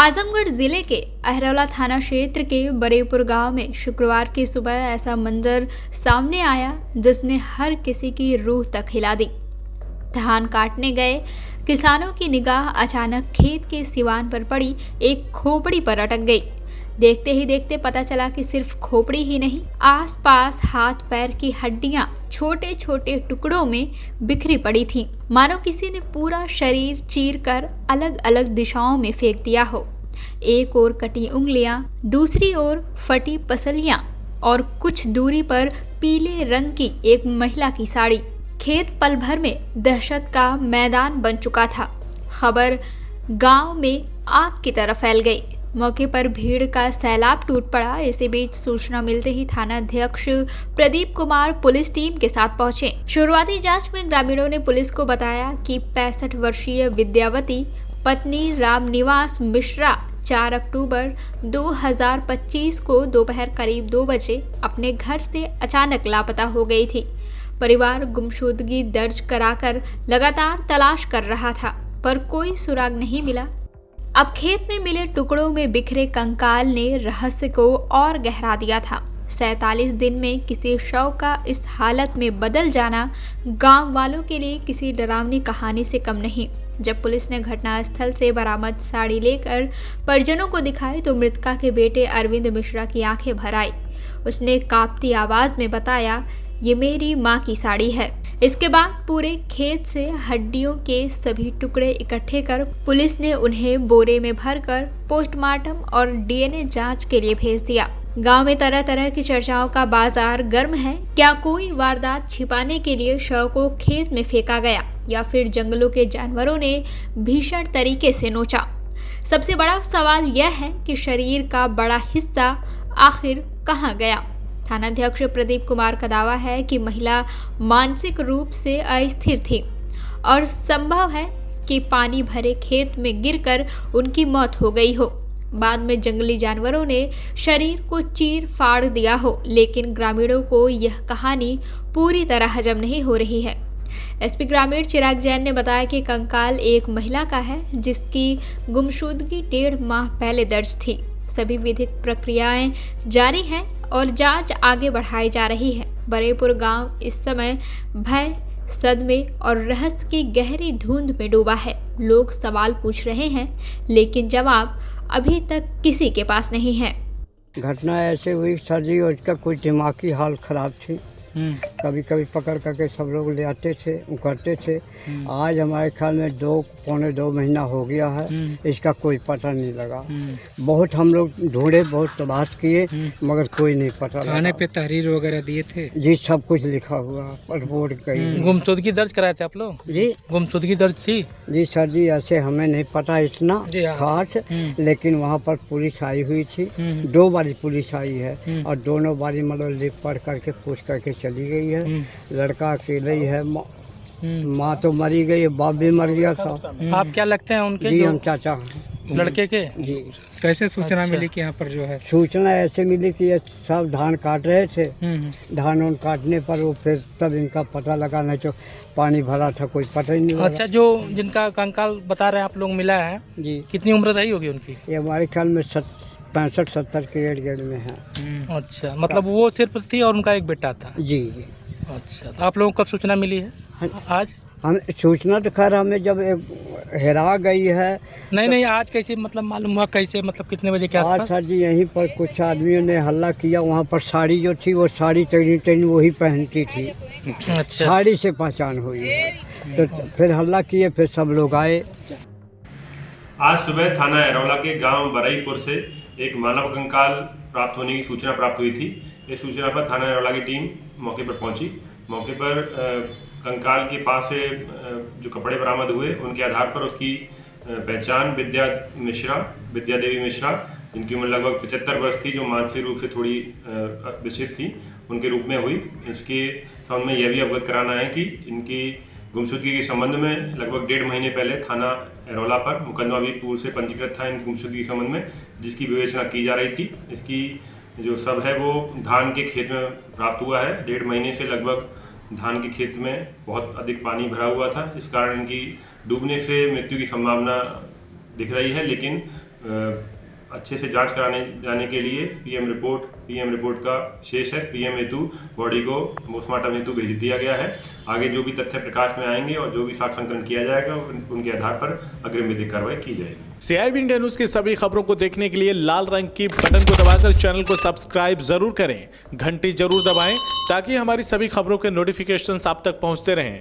आजमगढ़ जिले के अहरौला थाना क्षेत्र के बरेपुर गांव में शुक्रवार की सुबह ऐसा मंजर सामने आया जिसने हर किसी की रूह तक हिला दी। धान काटने गए किसानों की निगाह अचानक खेत के सिवान पर पड़ी एक खोपड़ी पर अटक गई। देखते ही देखते पता चला कि सिर्फ खोपड़ी ही नहीं, आसपास हाथ पैर की हड्डियां छोटे छोटे टुकड़ों में बिखरी पड़ी थीं, मानो किसी ने पूरा शरीर चीर कर अलग अलग दिशाओं में फेंक दिया हो। एक ओर कटी उंगलियां, दूसरी ओर फटी पसलियां और कुछ दूरी पर पीले रंग की एक महिला की साड़ी। खेत पल भर में दहशत का मैदान बन चुका था। खबर गांव में आग की तरह फैल गई। मौके पर भीड़ का सैलाब टूट पड़ा। इसी बीच सूचना मिलते ही थाना अध्यक्ष प्रदीप कुमार पुलिस टीम के साथ पहुंचे। शुरुआती जांच में ग्रामीणों ने पुलिस को बताया कि 65 वर्षीय विद्यावती पत्नी रामनिवास मिश्रा 4 अक्टूबर 2025 को दोपहर करीब 2 बजे अपने घर से अचानक लापता हो गई थी। परिवार गुमशुदगी दर्ज कराकर लगातार तलाश कर रहा था, पर कोई सुराग नहीं मिला। अब खेत में मिले टुकड़ों में बिखरे कंकाल ने रहस्य को और गहरा दिया था। 47 दिन में किसी शव का इस हालत में बदल जाना गांव वालों के लिए किसी डरावनी कहानी से कम नहीं। जब पुलिस ने घटनास्थल से बरामद साड़ी लेकर परिजनों को दिखाई तो मृतका के बेटे अरविंद मिश्रा की आंखें भर आई। उसने कांपती आवाज में बताया, ये मेरी माँ की साड़ी है। इसके बाद पूरे खेत से हड्डियों के सभी टुकड़े इकट्ठे कर पुलिस ने उन्हें बोरे में भरकर पोस्टमार्टम और डीएनए जांच के लिए भेज दिया। गांव में तरह तरह की चर्चाओं का बाजार गर्म है। क्या कोई वारदात छिपाने के लिए शव को खेत में फेंका गया या फिर जंगलों के जानवरों ने भीषण तरीके से नोचा? सबसे बड़ा सवाल यह है कि शरीर का बड़ा हिस्सा आखिर कहाँ गया? थानाध्यक्ष प्रदीप कुमार का दावा है कि महिला मानसिक रूप से अस्थिर थी और संभव है कि पानी भरे खेत में गिरकर उनकी मौत हो गई हो। बाद में जंगली जानवरों ने शरीर को चीर फाड़ दिया हो, लेकिन ग्रामीणों को यह कहानी पूरी तरह हजम नहीं हो रही है। एसपी ग्रामीण चिराग जैन ने बताया कि कंकाल एक महिला का है जिसकी गुमशुदगी 1.5 माह पहले दर्ज थी। सभी विधिक प्रक्रियाएं जारी हैं और जांच आगे बढ़ाई जा रही है। बरेपुर गांव इस समय भय, सदमे और रहस्य की गहरी धुंध में डूबा है। लोग सवाल पूछ रहे हैं, लेकिन जवाब अभी तक किसी के पास नहीं है। घटना ऐसे हुई सर जी, उसका कोई दिमागी हाल खराब थी। कभी कभी पकड़ करके सब लोग ले आते थे, उकरते थे। आज हमारे ख्याल में 2-2.25 महीना हो गया है, इसका कोई पता नहीं लगा। बहुत हम लोग ढूंढे, बहुत तलाश किए, मगर कोई नहीं पता लगा। थाने पे तहरीर वगैरह दिए थे? जी, सब कुछ लिखा हुआ, रिपोर्ट गई। गुमशुदगी दर्ज कराए थे आप लोग? जी, गुमशुदगी दर्ज थी? जी सर जी, ऐसे हमें नहीं पता इतना खास, लेकिन वहाँ पर पुलिस आई हुई थी। 2 बारी पुलिस आई है और दोनों बारी मतलब लिख पढ़ करके पूछ करके चली गई है। लड़का अकेले ही है, माँ तो मरी गई, बाप भी मर गया था। आप क्या लगते हैं उनके? जी, हम चाचा हैं लड़के के। जी। कैसे सूचना मिली कि यहाँ पर जो है? सूचना ऐसे मिली कि ये सब धान काट रहे थे। धान उन काटने पर वो फिर तब इनका पता लगा, नहीं तो पानी भरा था, कोई पता ही नहीं लगा। अच्छा, जो जिनका कंकाल बता रहे हैं आप लोग मिला है जी, कितनी उम्र रही होगी उनकी? ये हमारे ख्याल में 65-70 के इर्द-गिर्द में है। अच्छा, मतलब वो सिर्फ थी और उनका एक बेटा था? जी जी। अच्छा, तो आप लोगों को कब सूचना मिली है? आज? हम सूचना तो खैर हमें जब एक हेरा गई है। नहीं, आज कैसे मतलब मालूम हुआ? कैसे मतलब कितने बजे के आज आसपास? सर जी यहीं पर कुछ आदमियों ने हल्ला किया। वहाँ पर साड़ी जो थी वो साड़ी तनी वही पहनती थी। अच्छा, साड़ी से पहचान हुई है। तो फिर हल्ला किए, फिर सब लोग आए। आज सुबह थाना अहरौला के गांव बरईपुर से एक मानव कंकाल प्राप्त होने की सूचना प्राप्त हुई थी। इस सूचना पर थाना अहरौला की टीम मौके पर पहुंची। मौके पर कंकाल के पास से जो कपड़े बरामद हुए, उनके आधार पर उसकी पहचान विद्या देवी मिश्रा, जिनकी उम्र लगभग 75 वर्ष थी, जो मानसिक रूप से थोड़ी विचलित थी, उनके रूप में हुई। इसके संबंध में यह भी अवगत कराना है कि इनकी गुमशुदगी के संबंध में लगभग 1.5 महीने पहले थाना अहरौला पर मुकदमा भी पूर्व से पंजीकृत था इन गुमशुदगी के संबंध में, जिसकी विवेचना की जा रही थी। इसकी जो शव है वो धान के खेत में प्राप्त हुआ है। 1.5 महीने से लगभग धान के खेत में बहुत अधिक पानी भरा हुआ था। इस कारण इनकी डूबने से मृत्यु की संभावना दिख रही है, लेकिन अच्छे से जांच कराने जाने के लिए पीएम रिपोर्ट का शेष है। पीएम हेतु बॉडी को पोस्टमार्टम हेतु भेज दिया गया है। आगे जो भी तथ्य प्रकाश में आएंगे और जो भी साक्ष्य संकलन किया जाएगा उनके आधार पर अग्रिम विधिक कार्रवाई की जाएगी। CIB इंडिया न्यूज की सभी खबरों को देखने के लिए लाल रंग की बटन को दबाकर चैनल को सब्सक्राइब जरूर करें, घंटी जरूर दबाएं ताकि हमारी सभी खबरों के नोटिफिकेशंस आप तक पहुंचते रहें।